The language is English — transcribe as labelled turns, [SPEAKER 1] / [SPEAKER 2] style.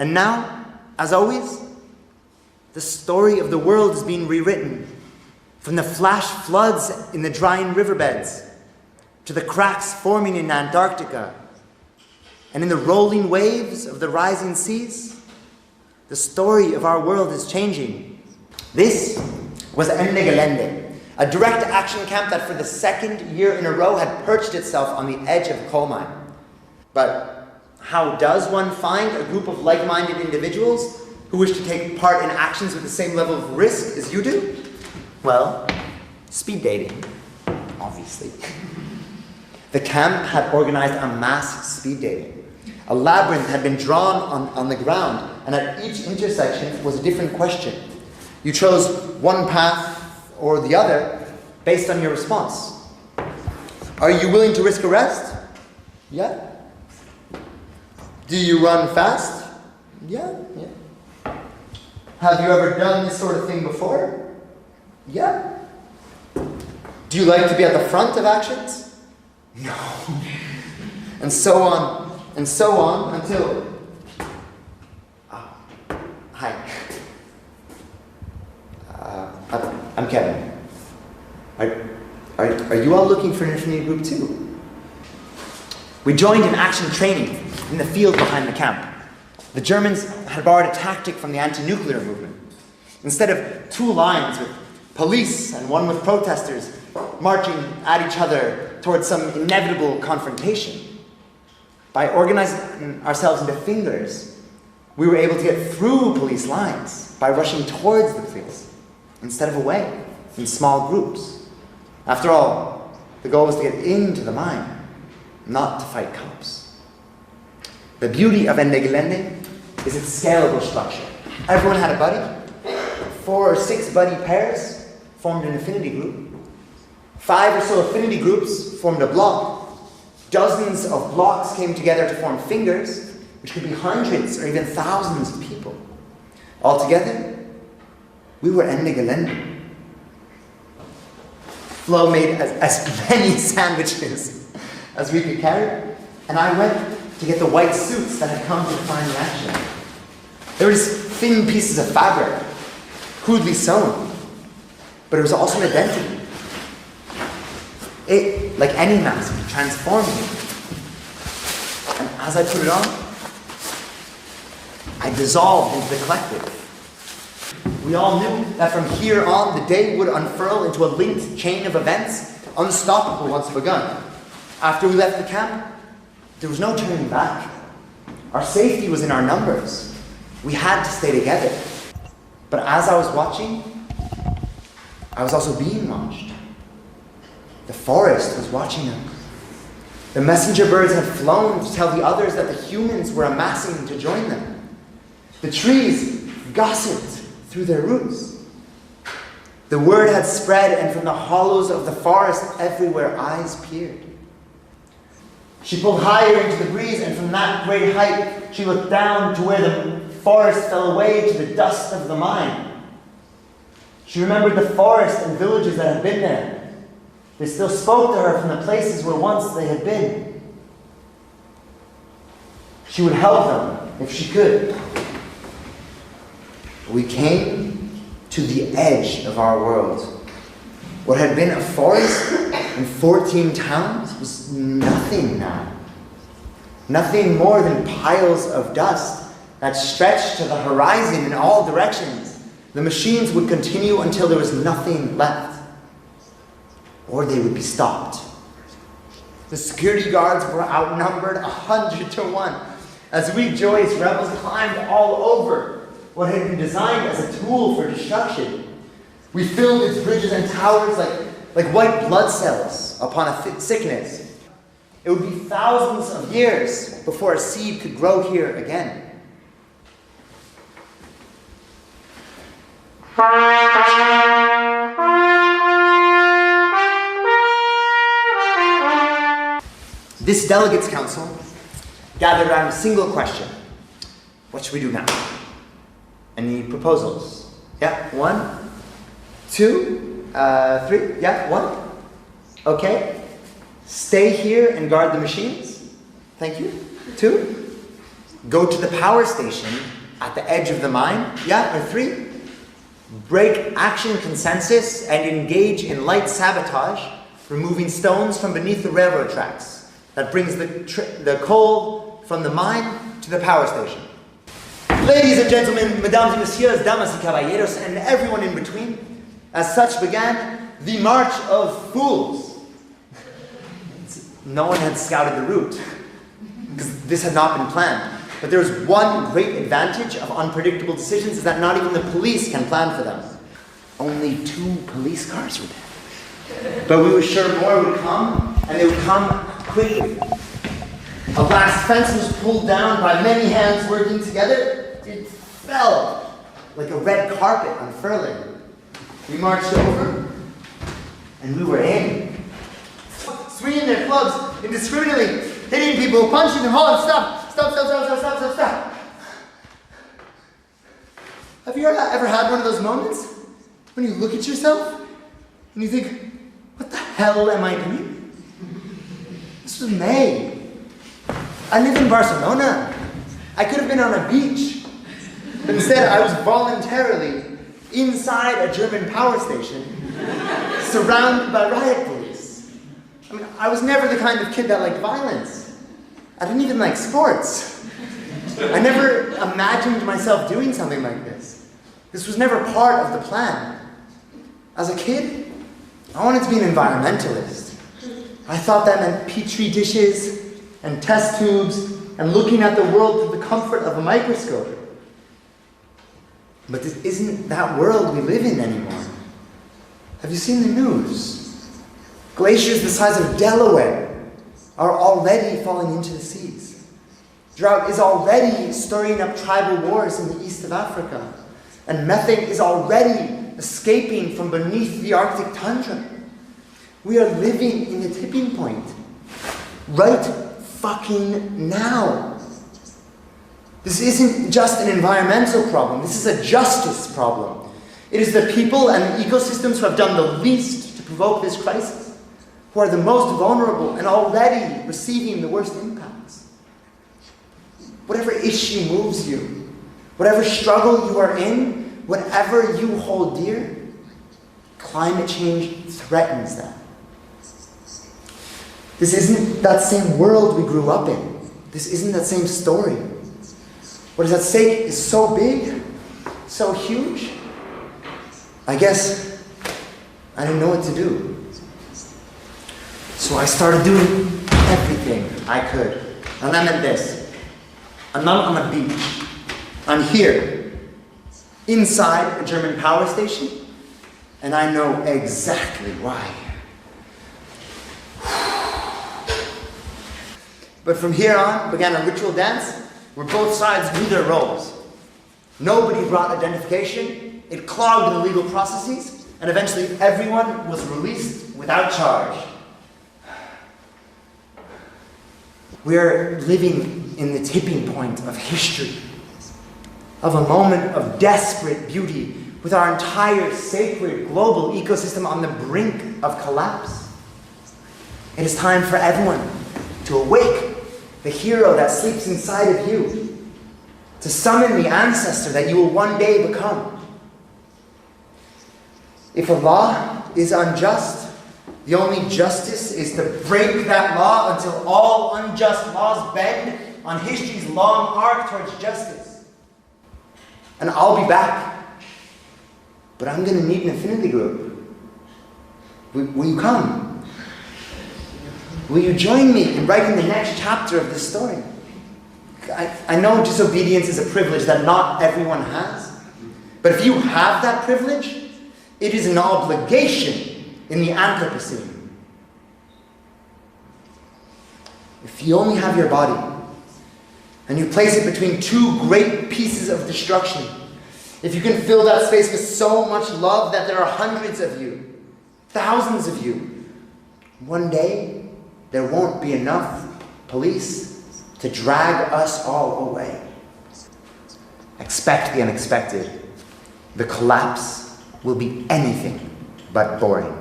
[SPEAKER 1] And now, as always, the story of the world is being rewritten, from the flash floods in the drying riverbeds to the cracks forming in Antarctica and in the rolling waves of the rising seas. The story of our world is changing. This was Ende Gelende, a direct action camp that for the second year in a row had perched itself on the edge of a coal mine. But how does one find a group of like-minded individuals who wish to take part in actions with the same level of risk as you do? Well, speed dating, obviously. The camp had organized a mass speed dating. A labyrinth had been drawn on the ground, and at each intersection was a different question. You chose one path or the other based on your response. Are you willing to risk arrest? Yeah. Do you run fast? Yeah. Have you ever done this sort of thing before? Yeah. Do you like to be at the front of actions? No. And so on until... Oh, hi. I'm Kevin. Are you all looking for an affinity group too? We joined in action training in the field behind the camp. The Germans had borrowed a tactic from the anti-nuclear movement. Instead of two lines with police and one with protesters marching at each other towards some inevitable confrontation, by organizing ourselves into fingers, we were able to get through police lines by rushing towards the police instead of away in small groups. After all, the goal was to get into the mine, not to fight cops. The beauty of Ende Gelende is its scalable structure. Everyone had a buddy. 4 or 6 buddy pairs formed an affinity group. 5 or so affinity groups formed a block. Dozens of blocks came together to form fingers, which could be hundreds or even thousands of people. Altogether, we were Ende Gelende. Flo made as many sandwiches as we could carry, and I went to get the white suits that had come to define the action. There were just thin pieces of fabric, crudely sewn, but it was also an identity. It, like any mask, transformed me. And as I put it on, I dissolved into the collective. We all knew that from here on, the day would unfurl into a linked chain of events, unstoppable once begun. After we left the camp, there was no turning back. Our safety was in our numbers. We had to stay together. But as I was watching, I was also being watched. The forest was watching us. The messenger birds had flown to tell the others that the humans were amassing to join them. The trees gossiped through their roots. The word had spread, and from the hollows of the forest everywhere eyes peered. She pulled higher into the breeze, and from that great height she looked down to where the forest fell away to the dust of the mine. She remembered the forest and villages that had been there. They still spoke to her from the places where once they had been. She would help them if she could. We came to the edge of our world. What had been a forest and 14 towns was nothing now. Nothing more than piles of dust that stretched to the horizon in all directions. The machines would continue until there was nothing left, or they would be stopped. The security guards were outnumbered 100 to 1 as we joyous rebels climbed all over what had been designed as a tool for destruction. We filled its bridges and towers like white blood cells upon a sickness. It would be thousands of years before a seed could grow here again. This delegates council gathered around a single question. What should we do now? Any proposals? Yeah, 1, 2, 3, yeah, 1. Okay. Stay here and guard the machines. Thank you. 2. Go to the power station at the edge of the mine. Yeah, or 3. Break action consensus and engage in light sabotage, removing stones from beneath the railroad tracks. That brings the coal from the mine to the power station. Ladies and gentlemen, mesdames et messieurs, damas y caballeros, and everyone in between, as such began the March of Fools. No one had scouted the route, because this had not been planned. But there was one great advantage of unpredictable decisions, is that not even the police can plan for them. Only 2 police cars were there. But we were sure more would come, and they would come quickly. A last fence was pulled down by many hands working together. It fell like a red carpet unfurling. We marched over, and we were in. Swinging their clubs indiscriminately, hitting people, punching them, hold, stop. Stop. Have you ever had one of those moments when you look at yourself and you think, what the hell am I doing? This was May. I live in Barcelona. I could have been on a beach. But instead, I was voluntarily inside a German power station, surrounded by riot police. I mean, I was never the kind of kid that liked violence. I didn't even like sports. I never imagined myself doing something like this. This was never part of the plan. As a kid, I wanted to be an environmentalist. I thought that meant petri dishes and test tubes and looking at the world through the comfort of a microscope. But this isn't that world we live in anymore. Have you seen the news? Glaciers the size of Delaware are already falling into the seas. Drought is already stirring up tribal wars in the east of Africa. And methane is already escaping from beneath the Arctic tundra. We are living in the tipping point. Right fucking now. This isn't just an environmental problem. This is a justice problem. It is the people and the ecosystems who have done the least to provoke this crisis, who are the most vulnerable and already receiving the worst impacts. Whatever issue moves you, whatever struggle you are in, whatever you hold dear, climate change threatens that. This isn't that same world we grew up in. This isn't that same story. What is at stake is so big, so huge. I guess I didn't know what to do. So I started doing everything I could. And I meant this. I'm not on a beach. I'm here, inside a German power station, and I know exactly why. But from here on began a ritual dance where both sides knew their roles. Nobody brought identification, it clogged the legal processes, and eventually everyone was released without charge. We're living in the tipping point of history, of a moment of desperate beauty, with our entire sacred global ecosystem on the brink of collapse. It is time for everyone to awake the hero that sleeps inside of you, to summon the ancestor that you will one day become. If a law is unjust, the only justice is to break that law until all unjust laws bend on history's long arc towards justice. And I'll be back, but I'm going to need an affinity group. Will you come? Will you join me in writing the next chapter of this story? I know disobedience is a privilege that not everyone has. But if you have that privilege, it is an obligation in the Anthropocene. If you only have your body, and you place it between two great pieces of destruction, if you can fill that space with so much love that there are hundreds of you, thousands of you, one day, there won't be enough police to drag us all away. Expect the unexpected. The collapse will be anything but boring.